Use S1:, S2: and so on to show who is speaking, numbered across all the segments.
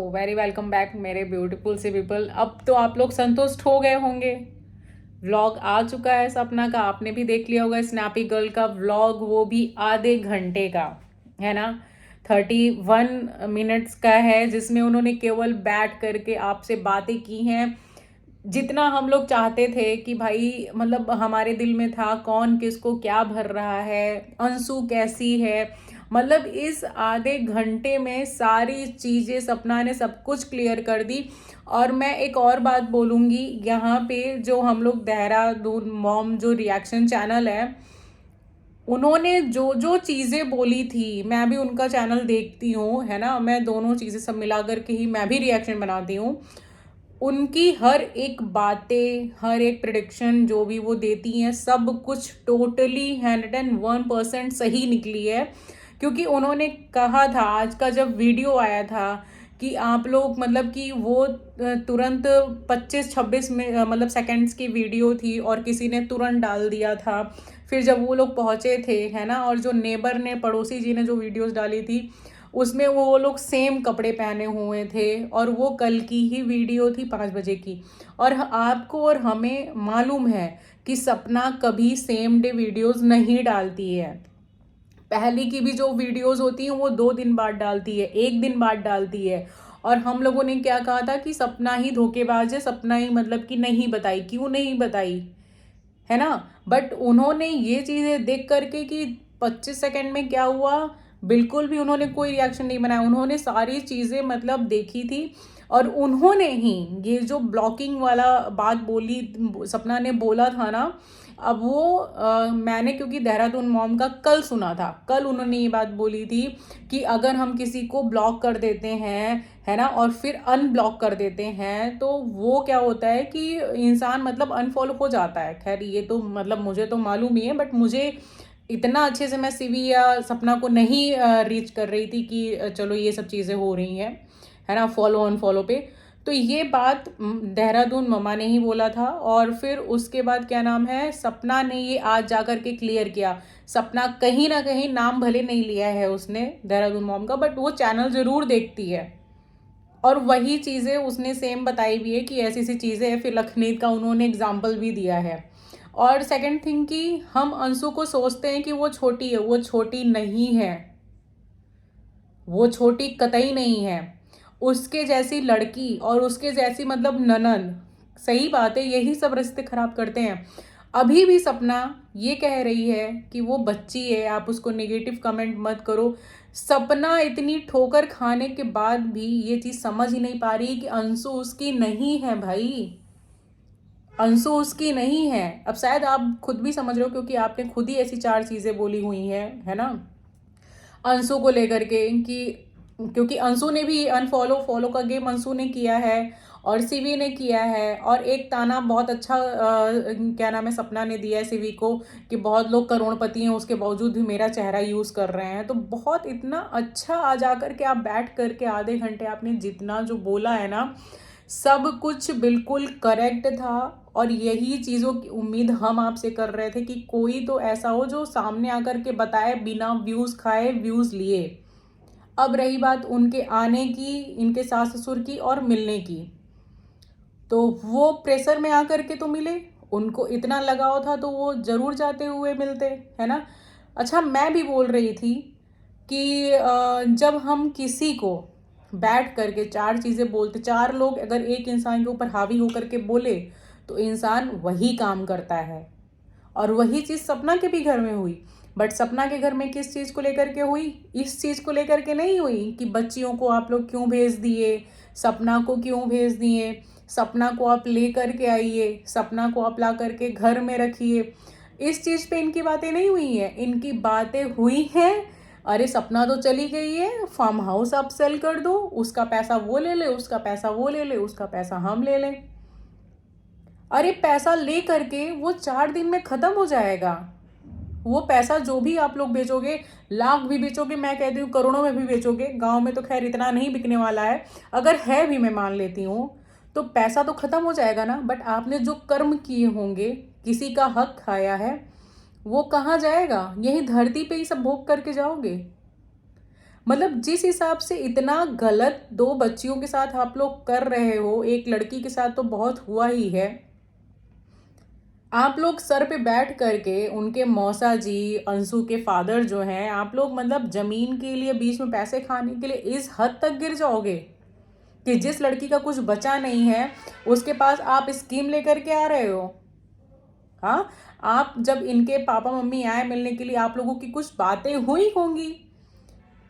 S1: Very welcome back मेरे beautiful see people. अब तो आप लोग संतुष्ट हो गए होंगे। व्लॉग आ चुका है सपना का, आपने भी देख लिया होगा स्नैपी गर्ल का व्लॉग, वो भी आधे घंटे का है ना। 31 मिनट्स का है, जिसमें उन्होंने केवल बैठ करके आपसे बातें की हैं। जितना हम लोग चाहते थे कि भाई मतलब हमारे दिल में था कौन किसको क्या भर रहा है, अंशु कैसी है, मतलब इस आधे घंटे में सारी चीज़ें सपना ने सब कुछ क्लियर कर दी। और मैं एक और बात बोलूँगी यहाँ पे, जो हम लोग देहरादून मॉम जो रिएक्शन चैनल है, उन्होंने जो जो चीज़ें बोली थी, मैं भी उनका चैनल देखती हूँ है ना, मैं दोनों चीज़ें सब मिला करके ही मैं भी रिएक्शन बनाती हूँ। उनकी हर एक बातें, हर एक प्रिडिक्शन जो भी वो देती हैं, सब कुछ टोटली 101% सही निकली है। क्योंकि उन्होंने कहा था, आज का जब वीडियो आया था कि आप लोग मतलब कि वो तुरंत 25-26 में मतलब सेकंड्स की वीडियो थी और किसी ने तुरंत डाल दिया था। फिर जब वो लोग पहुंचे थे है ना, और जो नेबर ने, पड़ोसी जी ने जो वीडियोस डाली थी, उसमें वो लोग सेम कपड़े पहने हुए थे और वो कल की ही वीडियो थी 5 बजे की। और आपको और हमें मालूम है कि सपना कभी सेम डे वीडियोस नहीं डालती है। पहली की भी जो वीडियोस होती हैं वो 2 दिन बाद डालती है, 1 दिन बाद डालती है। और हम लोगों ने क्या कहा था कि सपना ही धोखेबाज है, सपना ही मतलब कि नहीं बताई, क्यों नहीं बताई है ना। बट उन्होंने ये चीज़ें देख करके कि 25 सेकंड में क्या हुआ, बिल्कुल भी उन्होंने कोई रिएक्शन नहीं बनाया। उन्होंने सारी चीज़ें मतलब देखी थी। और उन्होंने ही ये जो ब्लॉकिंग वाला बात बोली, सपना ने बोला था ना, अब वो मैंने क्योंकि देहरादून मॉम का कल सुना था, कल उन्होंने ये बात बोली थी कि अगर हम किसी को ब्लॉक कर देते हैं है ना, और फिर अनब्लॉक कर देते हैं, तो वो क्या होता है कि इंसान मतलब अनफॉलो हो जाता है। खैर ये तो मतलब मुझे तो मालूम ही है, बट मुझे इतना अच्छे से मैं सीवी या सपना को नहीं रीच कर रही थी कि चलो ये सब चीज़ें हो रही हैं है ना, फॉलो अनफॉलो पे। तो ये बात देहरादून ममा ने ही बोला था। और फिर उसके बाद क्या नाम है, सपना ने ये आज जा कर के क्लियर किया। सपना कहीं ना कहीं नाम भले नहीं लिया है उसने देहरादून मॉम का, बट वो चैनल ज़रूर देखती है। और वही चीज़ें उसने सेम बताई भी है कि ऐसी ऐसी चीज़ें हैं। फिर लखनीत का उन्होंने एग्जाम्पल भी दिया है। और सेकंड थिंग कि हम अंशु को सोचते हैं कि वो छोटी है, वो छोटी नहीं है, वो छोटी कतई नहीं है। उसके जैसी लड़की और उसके जैसी मतलब ननद, सही बात है, यही सब रिश्ते खराब करते हैं। अभी भी सपना ये कह रही है कि वो बच्ची है, आप उसको नेगेटिव कमेंट मत करो। सपना इतनी ठोकर खाने के बाद भी ये चीज़ समझ ही नहीं पा रही कि अंशु उसकी नहीं है भाई, अंशु उसकी नहीं है। अब शायद आप खुद भी समझ रहे हो, क्योंकि आपने खुद ही ऐसी 4 चीज़ें बोली हुई हैं है ना, अंशु को लेकर के कि क्योंकि अंशु ने भी अनफॉलो फॉलो का गेम अंशु ने किया है और सीवी ने किया है। और एक ताना बहुत अच्छा क्या नाम है, सपना ने दिया है सीवी को कि बहुत लोग करोड़पति हैं उसके बावजूद भी मेरा चेहरा यूज़ कर रहे हैं। तो बहुत इतना अच्छा आ जा कर के आप बैठ करके आधे घंटे आपने जितना जो बोला है ना, सब कुछ बिल्कुल करेक्ट था। और यही चीज़ों की उम्मीद हम आपसे कर रहे थे कि कोई तो ऐसा हो जो सामने आकर के बताए बिना व्यूज़ खाए व्यूज़ लिए। अब रही बात उनके आने की, इनके सास ससुर की और मिलने की, तो वो प्रेशर में आकर के तो मिले, उनको इतना लगाव था तो वो ज़रूर जाते हुए मिलते है ना। अच्छा, मैं भी बोल रही थी कि जब हम किसी को बैठ करके 4 चीज़ें बोलते, 4 लोग अगर एक इंसान के ऊपर हावी होकर के बोले, तो इंसान वही काम करता है। और वही चीज़ सपना के भी घर में हुई। बट सपना के घर में किस चीज़ को लेकर के हुई, इस चीज़ को लेकर के नहीं हुई कि बच्चियों को आप लोग क्यों भेज दिए, सपना को क्यों भेज दिए, सपना को आप ले करके आइए, सपना को आप ला करके घर में रखिए। इस चीज़ पे इनकी बातें नहीं हुई हैं, इनकी बातें हुई हैं अरे सपना तो चली गई है, फार्म हाउस आप सेल कर दो, उसका पैसा वो ले ले, उसका पैसा वो ले ले, उसका पैसा हम ले लें। अरे पैसा ले करके वो 4 दिन में ख़त्म हो जाएगा। वो पैसा जो भी आप लोग बेचोगे, लाख भी बेचोगे, मैं कहती हूँ करोड़ों में भी बेचोगे, गांव में तो खैर इतना नहीं बिकने वाला है, अगर है भी मैं मान लेती हूँ, तो पैसा तो ख़त्म हो जाएगा ना। बट आपने जो कर्म किए होंगे, किसी का हक खाया है, वो कहाँ जाएगा, यही धरती पे ही सब भोग करके जाओगे। मतलब जिस हिसाब से इतना गलत दो बच्चियों के साथ आप लोग कर रहे हो, एक लड़की के साथ तो बहुत हुआ ही है। आप लोग सर पे बैठ करके उनके मौसा जी, अंशु के फादर जो हैं, आप लोग मतलब जमीन के लिए बीच में पैसे खाने के लिए इस हद तक गिर जाओगे कि जिस लड़की का कुछ बचा नहीं है उसके पास आप स्कीम लेकर के आ रहे हो। हाँ, आप जब इनके पापा मम्मी आए मिलने के लिए, आप लोगों की कुछ बातें हुई होंगी,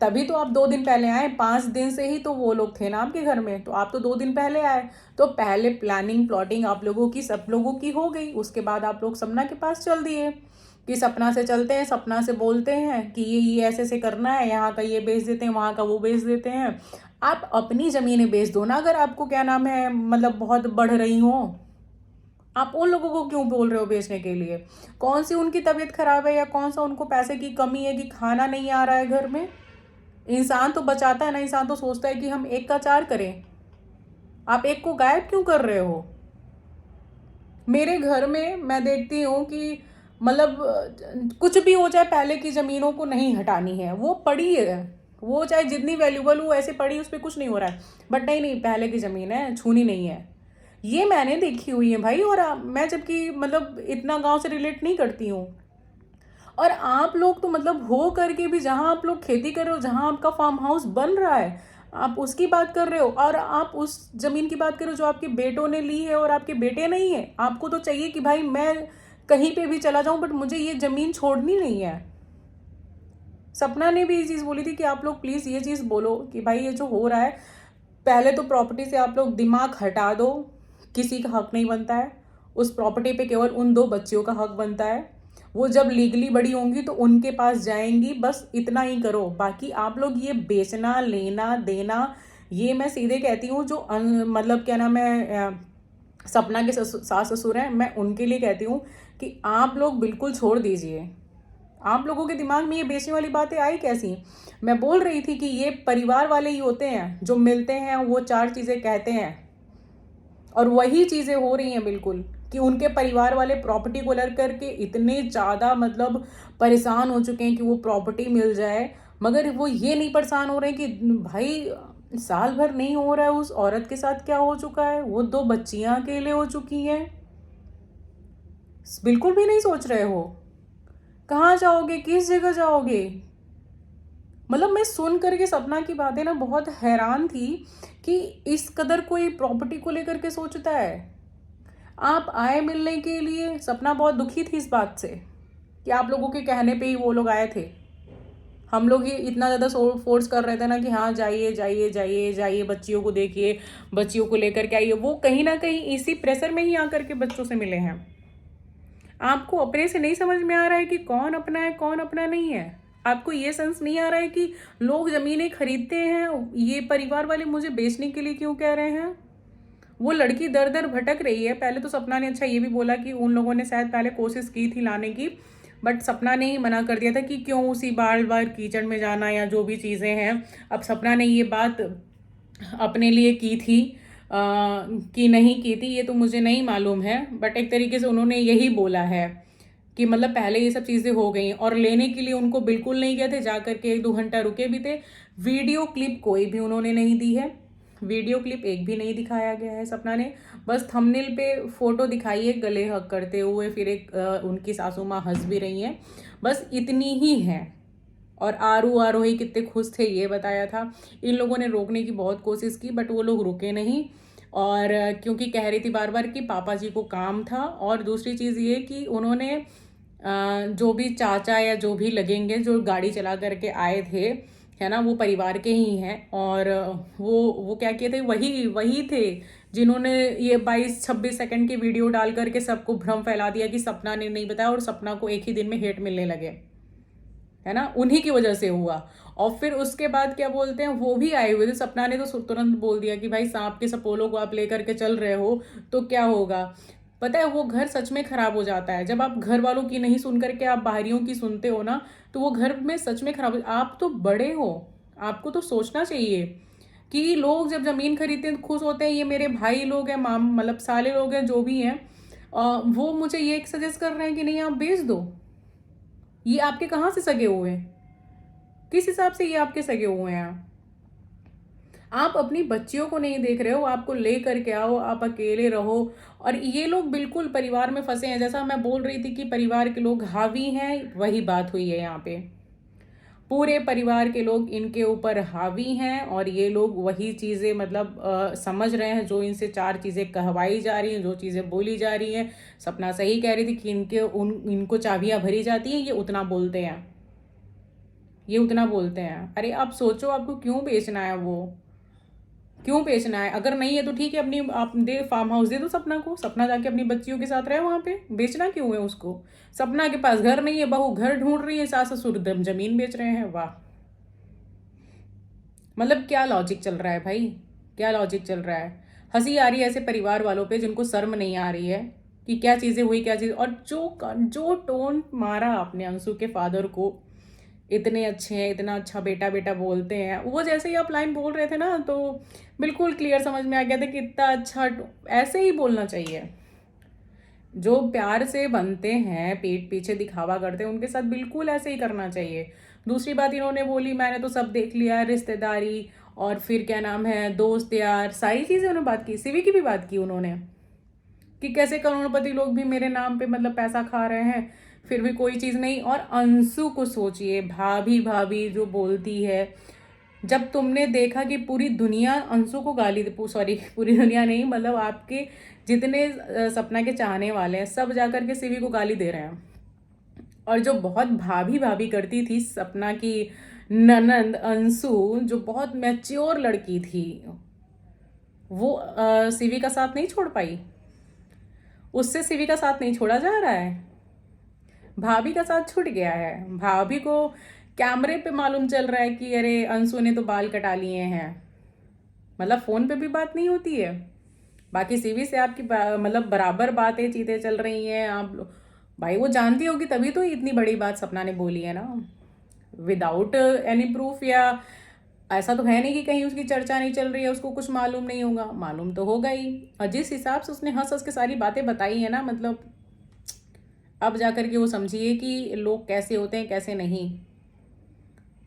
S1: तभी तो आप 2 दिन पहले आए। 5 दिन से ही तो वो लोग थे ना आपके घर में, तो आप तो 2 दिन पहले आए। तो पहले प्लानिंग प्लॉटिंग आप लोगों की, सब लोगों की हो गई। उसके बाद आप लोग सपना के पास चल दिए कि सपना से चलते हैं, सपना से बोलते हैं कि ये ऐसे ऐसे करना है, यहाँ का ये बेच देते हैं, वहाँ का वो बेच देते हैं। आप अपनी ज़मीनें बेच दो ना, अगर आपको क्या नाम है मतलब बहुत बढ़ रही हो। आप उन लोगों को क्यों बोल रहे हो बेचने के लिए? कौन सी उनकी तबीयत खराब है या कौन सा उनको पैसे की कमी है कि खाना नहीं आ रहा है घर में? इंसान तो बचाता है ना, इंसान तो सोचता है कि हम एक का चार करें। आप एक को गायब क्यों कर रहे हो? मेरे घर में मैं देखती हूँ कि मतलब कुछ भी हो जाए, पहले की ज़मीनों को नहीं हटानी है, वो पड़ी है, वो चाहे जितनी वैल्यूबल हो ऐसे पड़ी, उस पर कुछ नहीं हो रहा है। बट नहीं नहीं, पहले की ज़मीन है, छूनी नहीं है। ये मैंने देखी हुई है भाई। और मैं जबकि मतलब इतना गांव से रिलेट नहीं करती हूँ, और आप लोग तो मतलब हो करके भी, जहाँ आप लोग खेती कर रहे हो, जहाँ आपका फार्म हाउस बन रहा है, आप उसकी बात कर रहे हो। और आप उस जमीन की बात कर रहे हो जो आपके बेटों ने ली है और आपके बेटे नहीं है। आपको तो चाहिए कि भाई मैं कहीं पे भी चला जाऊं, बट मुझे ये जमीन छोड़नी नहीं है। सपना ने भी ये चीज़ बोली थी कि आप लोग प्लीज़ ये चीज़ बोलो कि भाई ये जो हो रहा है, पहले तो प्रॉपर्टी से आप लोग दिमाग हटा दो। किसी का हक नहीं बनता है उस प्रॉपर्टी पे, केवल उन दो बच्चियों का हक बनता है। वो जब लीगली बड़ी होंगी तो उनके पास जाएंगी, बस इतना ही करो। बाकी आप लोग ये बेचना लेना देना, ये मैं सीधे कहती हूँ जो मतलब क्या नाम है सपना के सास ससुर हैं, मैं उनके लिए कहती हूँ कि आप लोग बिल्कुल छोड़ दीजिए। आप लोगों के दिमाग में ये बेचने वाली बातें आई कैसी? मैं बोल रही थी कि ये परिवार वाले ही होते हैं जो मिलते हैं, वो चार चीज़ें कहते हैं और वही चीज़ें हो रही हैं बिल्कुल। कि उनके परिवार वाले प्रॉपर्टी को लेकर के इतने ज़्यादा मतलब परेशान हो चुके हैं कि वो प्रॉपर्टी मिल जाए, मगर वो ये नहीं परेशान हो रहे हैं कि भाई साल भर नहीं हो रहा है, उस औरत के साथ क्या हो चुका है, वो 2 बच्चियां अकेले हो चुकी हैं। बिल्कुल भी नहीं सोच रहे हो। कहाँ जाओगे, किस जगह जाओगे? मतलब मैं सुन करके सपना की बातें ना बहुत हैरान थी कि इस कदर कोई प्रॉपर्टी को लेकर के सोचता है। आप आए मिलने के लिए, सपना बहुत दुखी थी इस बात से कि आप लोगों के कहने पे ही वो लोग आए थे। हम लोग ही इतना ज़्यादा फोर्स कर रहे थे ना कि हाँ जाइए जाइए जाइए जाइए, बच्चियों को देखिए, बच्चियों को लेकर के आइए। वो कहीं ना कहीं इसी प्रेशर में ही आकर के बच्चों से मिले हैं। आपको अपने से नहीं समझ में आ रहा है कि कौन अपना है कौन अपना नहीं है। आपको ये सेंस नहीं आ रहा है कि लोग ज़मीनें खरीदते हैं, ये परिवार वाले मुझे बेचने के लिए क्यों कह रहे हैं। वो लड़की दर दर भटक रही है। पहले तो सपना ने अच्छा ये भी बोला कि उन लोगों ने शायद पहले कोशिश की थी लाने की, बट सपना ने ही मना कर दिया था कि क्यों उसी बार बार कीचड़ में जाना या जो भी चीज़ें हैं। अब सपना ने ये बात अपने लिए की थी कि नहीं की थी ये तो मुझे नहीं मालूम है, बट एक तरीके से उन्होंने यही बोला है कि मतलब पहले ये सब चीज़ें हो गई। और लेने के लिए उनको बिल्कुल नहीं गए थे, जा कर के 1-2 घंटा रुके भी थे। वीडियो क्लिप कोई भी उन्होंने नहीं दी है, वीडियो क्लिप एक भी नहीं दिखाया गया है सपना ने। बस थंबनेल पे फोटो दिखाई है गले हग करते हुए, फिर एक उनकी सासू माँ हंस भी रही हैं, बस इतनी ही है। और आरू आरोही कितने खुश थे ये बताया था। इन लोगों ने रोकने की बहुत कोशिश की बट वो लोग रुके नहीं। और क्योंकि कह रही थी बार बार कि पापा जी को काम था। और दूसरी चीज़ ये कि उन्होंने जो भी चाचा या जो भी लगेंगे जो गाड़ी चला करके आए थे, है ना, वो परिवार के ही हैं। और वो क्या किए थे, वही वही थे जिन्होंने ये 22-26 सेकंड की वीडियो डाल करके सबको भ्रम फैला दिया कि सपना ने नहीं बताया, और सपना को एक ही दिन में हेट मिलने लगे, है ना, उन्हीं की वजह से हुआ। और फिर उसके बाद क्या बोलते हैं, वो भी आए हुए थे। सपना ने तो तुरंत बोल दिया कि भाई सांप के सपोलों को आप लेकर के चल रहे हो तो क्या होगा। पता है वो घर सच में खराब हो जाता है जब आप घर वालों की नहीं सुन करके आप बाहरियों की सुनते हो ना, तो वो घर में सच में खराब हो। आप तो बड़े हो, आपको तो सोचना चाहिए कि लोग जब जमीन खरीदते हैं तो खुश होते हैं, ये मेरे भाई लोग हैं, माम मतलब साले लोग हैं जो भी हैं, वो मुझे ये सजेस्ट कर रहे हैं कि नहीं आप बेच दो। ये आपके कहाँ से सगे हुए हैं? किस हिसाब से ये आपके सगे हुए हैं? आप अपनी बच्चियों को नहीं देख रहे हो, आपको ले करके आओ, आप अकेले रहो। और ये लोग बिल्कुल परिवार में फंसे हैं। जैसा मैं बोल रही थी कि परिवार के लोग हावी हैं, वही बात हुई है यहाँ पे। पूरे परिवार के लोग इनके ऊपर हावी हैं और ये लोग वही चीज़ें मतलब समझ रहे हैं जो इनसे चार चीज़ें कहवाई जा रही हैं, जो चीज़ें बोली जा रही हैं। सपना सही कह रही थी कि इनको चाबियां भरी जाती हैं, ये उतना बोलते हैं, ये उतना बोलते हैं। अरे आप सोचो, आपको क्यों बेचना है? वो क्यों बेचना है? अगर नहीं है तो ठीक है, अपनी आप दे फार्म हाउस दे दो सपना को, सपना जाके अपनी बच्चियों के साथ रहे वहां पे। बेचना क्यों है उसको? सपना के पास घर नहीं है, बहू घर ढूंढ रही है, सास ससुर जमीन बेच रहे हैं। वाह, मतलब क्या लॉजिक चल रहा है भाई, क्या लॉजिक चल रहा है? हंसी आ रही है ऐसे परिवार वालों पे जिनको शर्म नहीं आ रही है कि क्या चीजें हुई, क्या चीज। और जो जो टोन मारा आपने अंशु के फादर को, इतने अच्छे हैं, इतना अच्छा बेटा बेटा बोलते हैं, वो जैसे ही आप लाइन बोल रहे थे ना तो बिल्कुल क्लियर समझ में आ गया था कि इतना अच्छा ऐसे ही बोलना चाहिए। जो प्यार से बनते हैं, पीठ पीछे दिखावा करते हैं, उनके साथ बिल्कुल ऐसे ही करना चाहिए। दूसरी बात इन्होंने बोली, मैंने तो सब देख लिया, रिश्तेदारी और फिर क्या नाम है, दोस्त यार, सारी चीज़ें उन्होंने बात की। सीवी की भी बात की उन्होंने कि कैसे करोड़पति लोग भी मेरे नाम पे मतलब पैसा खा रहे हैं, फिर भी कोई चीज़ नहीं। और अंशु को सोचिए, भाभी भाभी जो बोलती है, जब तुमने देखा कि पूरी दुनिया अंशु को गाली, सॉरी पूरी दुनिया नहीं, मतलब आपके जितने सपना के चाहने वाले हैं सब जाकर के सीवी को गाली दे रहे हैं। और जो बहुत भाभी भाभी करती थी सपना की ननंद अंशु, जो बहुत मैच्योर लड़की थी, वो सीवी का साथ नहीं छोड़ पाई। उससे सीवी का साथ नहीं छोड़ा जा रहा है, भाभी का साथ छूट गया है। भाभी को कैमरे पे मालूम चल रहा है कि अरे अंशु ने तो बाल कटा लिए हैं। मतलब फोन पे भी बात नहीं होती है, बाकी सीवी से आपकी मतलब बराबर बातें चीतें चल रही हैं। आप भाई वो जानती होगी तभी तो इतनी बड़ी बात सपना ने बोली है ना, विदाउट एनी प्रूफ। या ऐसा तो है नहीं कि कहीं उसकी चर्चा नहीं चल रही है, उसको कुछ मालूम नहीं होगा, मालूम तो होगा ही। और जिस हिसाब से उसने हंस हंस के सारी बातें बताई है ना, मतलब अब जाकर के वो समझिए कि लोग कैसे होते हैं कैसे नहीं।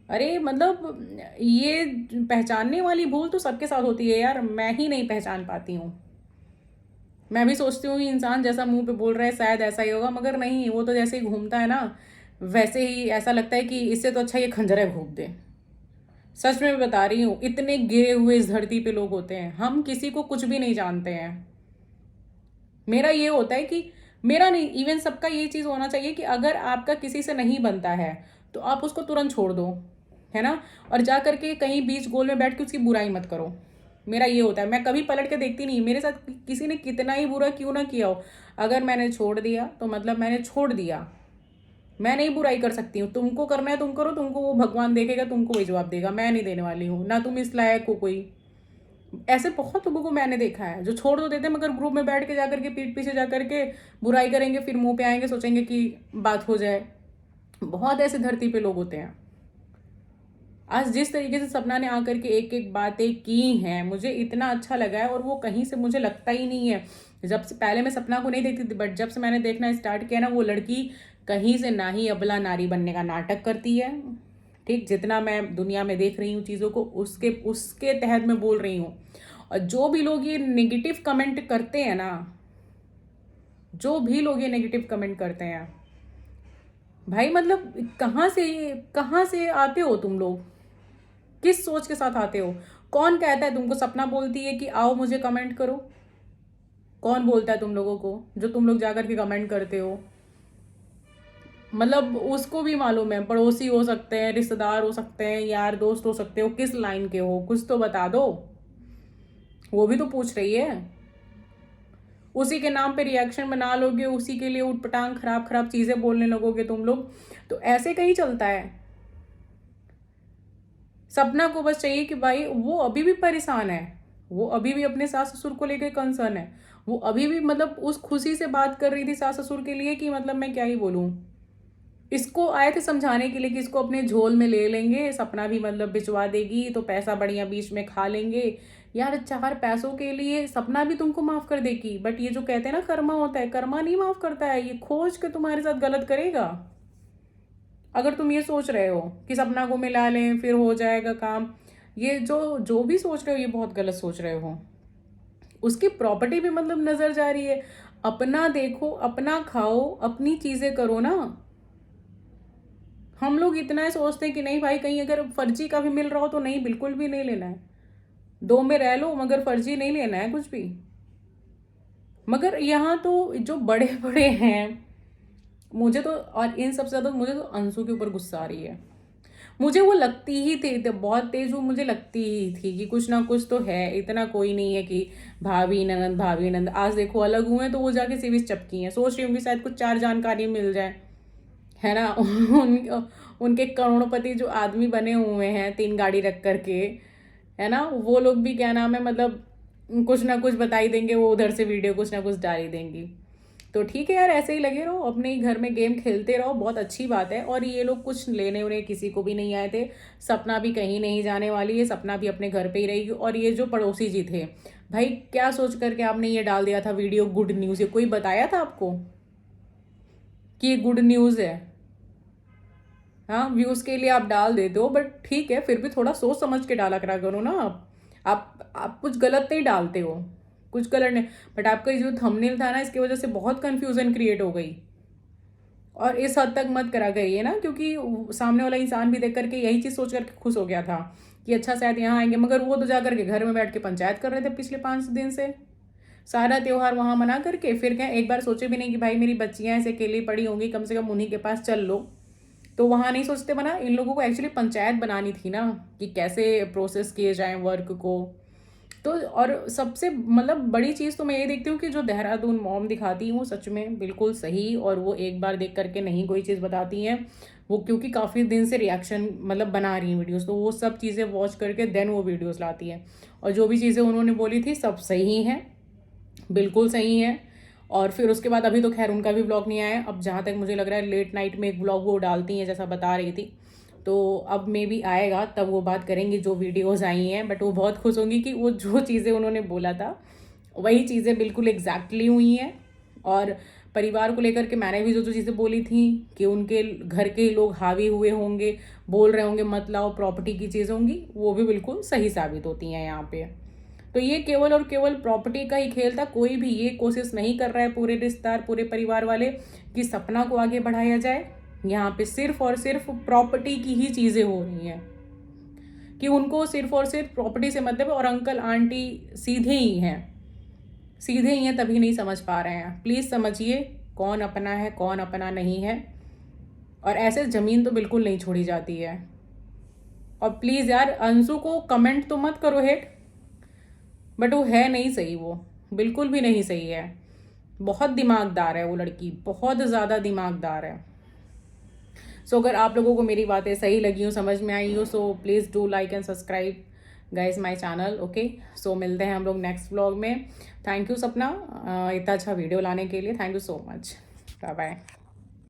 S1: अरे मतलब ये पहचानने वाली भूल तो सबके साथ होती है यार, मैं ही नहीं पहचान पाती हूँ। मैं भी सोचती हूँ कि इंसान जैसा मुंह पे बोल रहा है शायद ऐसा ही होगा, मगर नहीं, वो तो जैसे ही घूमता है ना वैसे ही ऐसा लगता है कि इससे तो अच्छा ये खंजरें घूम दे। सच में मैं बता रही हूँ, इतने गिरे हुए इस धरती पे लोग होते हैं, हम किसी को कुछ भी नहीं जानते हैं। मेरा ये होता है कि मेरा नहीं, इवन सबका ये चीज़ होना चाहिए कि अगर आपका किसी से नहीं बनता है तो आप उसको तुरंत छोड़ दो, है ना। और जा करके कहीं बीच गोल में बैठ के उसकी बुराई मत करो। मेरा ये होता है, मैं कभी पलट के देखती नहीं मेरे साथ किसी ने कितना ही बुरा क्यों ना किया हो। अगर मैंने छोड़ दिया तो मतलब मैंने छोड़ दिया, मैं नहीं बुराई कर सकती हूँ। तुमको करना है तुम करो, तुमको वो भगवान देखेगा, तुमको वही जवाब देगा, मैं नहीं देने वाली हूँ ना, तुम इस लायक हो कोई। ऐसे बहुत लोगों को मैंने देखा है जो छोड़ तो देते हैं, मगर ग्रुप में बैठ के जाकर के पीठ पीछे जाकर के बुराई करेंगे, फिर मुंह पे आएंगे, सोचेंगे कि बात हो जाए। बहुत ऐसे धरती पे लोग होते हैं। आज जिस तरीके से सपना ने आकर के एक एक बातें की हैं, मुझे इतना अच्छा लगा है। और वो कहीं से मुझे लगता ही नहीं है, जब से पहले मैं सपना को नहीं देखती थी, बट जब से मैंने देखना स्टार्ट किया ना, वो लड़की कहीं से ना ही अबला नारी बनने का नाटक करती है। ठीक, जितना मैं दुनिया में देख रही हूँ चीज़ों को, उसके उसके तहत मैं बोल रही हूँ। और जो भी लोग ये नेगेटिव कमेंट करते हैं ना, जो भी लोग ये नेगेटिव कमेंट करते हैं, भाई मतलब कहाँ से आते हो तुम लोग? किस सोच के साथ आते हो? कौन कहता है तुमको? सपना बोलती है कि आओ मुझे कमेंट करो? कौन बोलता है तुम लोगों को जो तुम लोग जाकर के कमेंट करते हो? मतलब उसको भी मालूम है, पड़ोसी हो सकते हैं, रिश्तेदार हो सकते हैं, यार दोस्त हो सकते हो, किस लाइन के हो कुछ तो बता दो। वो भी तो पूछ रही है। उसी के नाम पे रिएक्शन बना लोगे, उसी के लिए उटपटांग खराब खराब चीजें बोलने लगोगे तुम लोग, तो ऐसे कहीं चलता है। सपना को बस चाहिए कि भाई वो अभी भी परेशान है, वो अभी भी अपने सास ससुर को लेकर कंसर्न है, वो अभी भी मतलब उस खुशी से बात कर रही थी सास ससुर के लिए कि मतलब मैं क्या ही बोलूं। इसको आए थे समझाने के लिए कि इसको अपने झोल में ले लेंगे, सपना भी मतलब भिजवा देगी तो पैसा बढ़िया बीच में खा लेंगे। यार चार पैसों के लिए सपना भी तुमको माफ कर देगी, बट ये जो कहते हैं ना कर्मा होता है, कर्मा नहीं माफ करता है, ये खोज के तुम्हारे साथ गलत करेगा। अगर तुम ये सोच रहे हो कि सपना को मिला लें फिर हो जाएगा काम, ये जो जो भी सोच रहे हो ये बहुत गलत सोच रहे हो। उसकी प्रॉपर्टी भी मतलब नजर जा रही है। अपना देखो, अपना खाओ, अपनी चीजें करो ना। हम लोग इतना सोचते हैं कि नहीं भाई, कहीं अगर फर्जी का भी मिल रहा हो तो नहीं, बिल्कुल भी नहीं लेना है। दो में रह लो मगर फर्जी नहीं लेना है कुछ भी। मगर यहाँ तो जो बड़े बड़े हैं, मुझे तो, और इन सबसे ज्यादा मुझे तो अंशु के ऊपर गुस्सा आ रही है। मुझे वो लगती ही थी, तो बहुत तेज वो मुझे लगती ही थी कि कुछ ना कुछ तो है, इतना कोई नहीं है कि भाभी ननद भाभी ननद। आज देखो अलग हुए तो वो जाके सिविस चपकी हैं, सोच रही हूँ कि शायद कुछ चार जानकारी मिल जाए, है ना। उनके करोड़पति जो आदमी बने हुए हैं 3 गाड़ी रख करके, है ना, वो लोग भी क्या नाम है मतलब कुछ ना कुछ बता ही देंगे, वो उधर से वीडियो कुछ ना कुछ डाल ही देंगी। तो ठीक है यार, ऐसे ही लगे रहो, अपने ही घर में गेम खेलते रहो, बहुत अच्छी बात है। और ये लोग कुछ लेने उन्हें किसी को भी नहीं आए थे। सपना भी कहीं नहीं जाने वाली है, सपना भी अपने घर पे ही रहेगी। और ये जो पड़ोसी जी थे, भाई क्या सोच करके आपने ये डाल दिया था वीडियो गुड न्यूज़? ये कोई बताया था आपको कि ये गुड न्यूज़ है? हाँ, व्यूज़ के लिए आप डाल देते हो, बट ठीक है, फिर भी थोड़ा सोच समझ के डाला करा करो ना। आप कुछ गलत नहीं डालते हो, कुछ गलत नहीं। बट आपका जो थंबनेल था ना, इसकी वजह से बहुत कंफ्यूजन क्रिएट हो गई। और इस हद तक मत करा करिए ना, क्योंकि सामने वाला इंसान भी देख करके यही चीज़ सोच करके खुश हो गया था कि अच्छा शायद यहाँ आएंगे, मगर वो तो जा करके घर में बैठ के पंचायत कर रहे थे पिछले 5 दिन से। सारा त्योहार वहाँ मना करके फिर क्या एक बार सोचे भी नहीं कि भाई मेरी बच्चियाँ ऐसे अकेली पड़ी होंगी, कम से कम उन्हीं के पास चल लो। तो वहाँ नहीं सोचते बना, इन लोगों को एक्चुअली पंचायत बनानी थी ना कि कैसे प्रोसेस किए जाएं वर्क को। तो और सबसे मतलब बड़ी चीज़ तो मैं ये देखती हूँ कि जो देहरादून मॉम दिखाती हैं वो सच में बिल्कुल सही, और वो एक बार देख करके नहीं कोई चीज़ बताती हैं वो, क्योंकि काफ़ी दिन से रिएक्शन मतलब बना रही हैं वीडियोस, तो वो सब चीज़ें वॉच करके देन वो वीडियोस लाती हैं। और जो भी चीज़ें उन्होंने बोली थी सब सही हैं, बिल्कुल सही हैं। और फिर उसके बाद अभी तो खैर उनका भी व्लॉग नहीं आया, अब जहाँ तक मुझे लग रहा है लेट नाइट में एक व्लॉग वो डालती हैं जैसा बता रही थी। तो अब मे भी आएगा तब वो बात करेंगी जो वीडियोस आई हैं। बट वो बहुत खुश होंगी कि वो जो चीज़ें उन्होंने बोला था वही चीज़ें बिल्कुल एग्जैक्टली हुई हैं। और परिवार को लेकर के मैंने भी जो जो चीज़ें बोली थी कि उनके घर के लोग हावी हुए होंगे, बोल रहे होंगे मत लाओ, प्रॉपर्टी की चीज़ होंगी, वो भी बिल्कुल सही साबित होती हैं यहाँ पे। तो ये केवल और केवल प्रॉपर्टी का ही खेल था। कोई भी ये कोशिश नहीं कर रहा है, पूरे रिश्तेदार पूरे परिवार वाले, कि सपना को आगे बढ़ाया जाए। यहाँ पे सिर्फ और सिर्फ प्रॉपर्टी की ही चीज़ें हो रही हैं कि उनको सिर्फ और सिर्फ प्रॉपर्टी से मतलब है। और अंकल आंटी सीधे ही हैं, सीधे ही हैं, तभी नहीं समझ पा रहे हैं। प्लीज़ समझिए कौन अपना है कौन अपना नहीं है। और ऐसे ज़मीन तो बिल्कुल नहीं छोड़ी जाती है। और प्लीज़ यार अंशु को कमेंट तो मत करो हेट, बट वो है नहीं सही, वो बिल्कुल भी नहीं सही है। बहुत दिमागदार है वो लड़की, बहुत ज़्यादा दिमागदार है। सो अगर आप लोगों को मेरी बातें सही लगी हो, समझ में आई हो, so please do like and subscribe guys my channel. Okay, so मिलते हैं हम लोग नेक्स्ट व्लॉग में। थैंक यू सपना इतना अच्छा वीडियो लाने के लिए, thank you so much, bye bye.